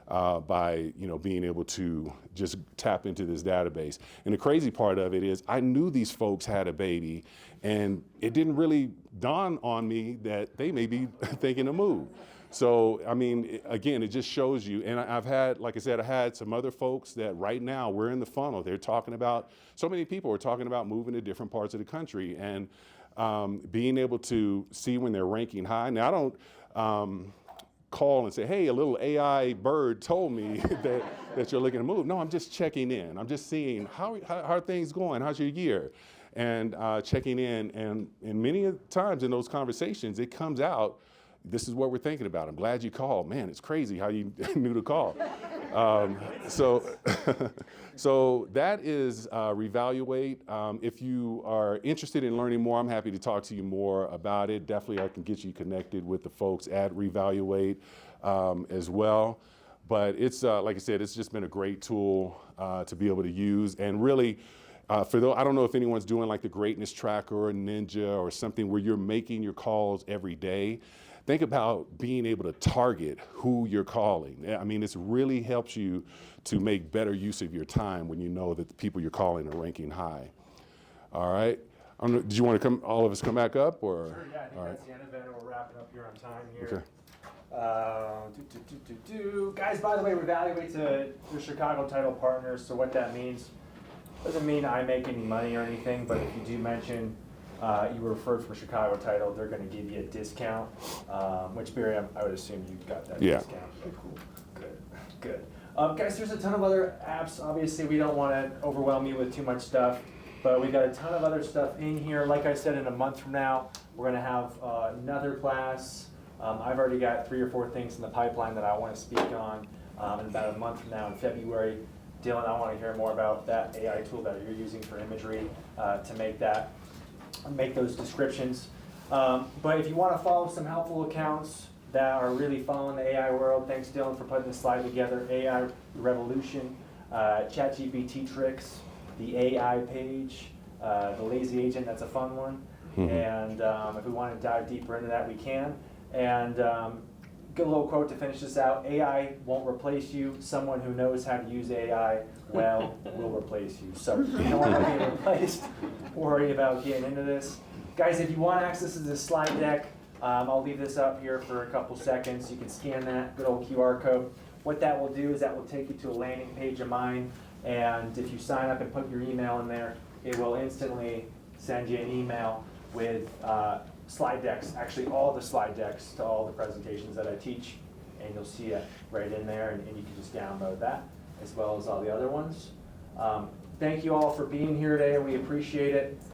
by, being able to just tap into this database. And the crazy part of it is I knew these folks had a baby, and it didn't really dawn on me that they may be thinking to move. So, I mean, again, it just shows you, and I've had, like I said, I had some other folks that right now we're in the funnel. They're talking about, so many people are talking about moving to different parts of the country, and being able to see when they're ranking high. Now, I don't call and say, hey, a little AI bird told me that you're looking to move. No, I'm just checking in. I'm just seeing how are things going? How's your year? And checking in, and many times in those conversations, it comes out, this is what we're thinking about. I'm glad you called. Man, it's crazy how you knew to call. So that is Reevaluate. If you are interested in learning more, I'm happy to talk to you more about it. Definitely, I can get you connected with the folks at Reevaluate as well. But it's, like I said, it's just been a great tool to be able to use. And really, for those, I don't know if anyone's doing like the Greatness Tracker or Ninja or something where you're making your calls every day. Think about being able to target who you're calling. I mean, this really helps you to make better use of your time when you know that the people you're calling are ranking high. All right. Did you want to all of us come back up? Or? Sure, yeah, I think that's the end of it. We're wrapping up here on time here. Okay. Guys, by the way, Reevaluate's a Chicago title partner, so what that means, doesn't mean I make any money or anything, but if you do mention you were referred from Chicago title, they're going to give you a discount, which, Barry, I would assume you got that discount. Okay, cool. Good. Guys, there's a ton of other apps. Obviously, we don't want to overwhelm you with too much stuff, but we got a ton of other stuff in here. Like I said, in a month from now, we're going to have another class. I've already got 3 or 4 things in the pipeline that I want to speak on in about a month from now in February. Dylan, I want to hear more about that AI tool that you're using for imagery to make those descriptions. But if you want to follow some helpful accounts that are really following the AI world, thanks Dylan for putting this slide together. AI Revolution, ChatGPT Tricks, the AI page, the Lazy Agent, that's a fun one. Mm-hmm. And if we want to dive deeper into that, we can. And good little quote to finish this out: AI won't replace you. Someone who knows how to use AI well will replace you. So you don't want to be replaced. Worry about getting into this. Guys, if you want access to this slide deck, I'll leave this up here for a couple seconds. You can scan that good old QR code. What that will do is that will take you to a landing page of mine. And if you sign up and put your email in there, it will instantly send you an email with slide decks, actually all the slide decks to all the presentations that I teach, and you'll see it right in there, and you can just download that as well as all the other ones. Thank you all for being here today. We appreciate it.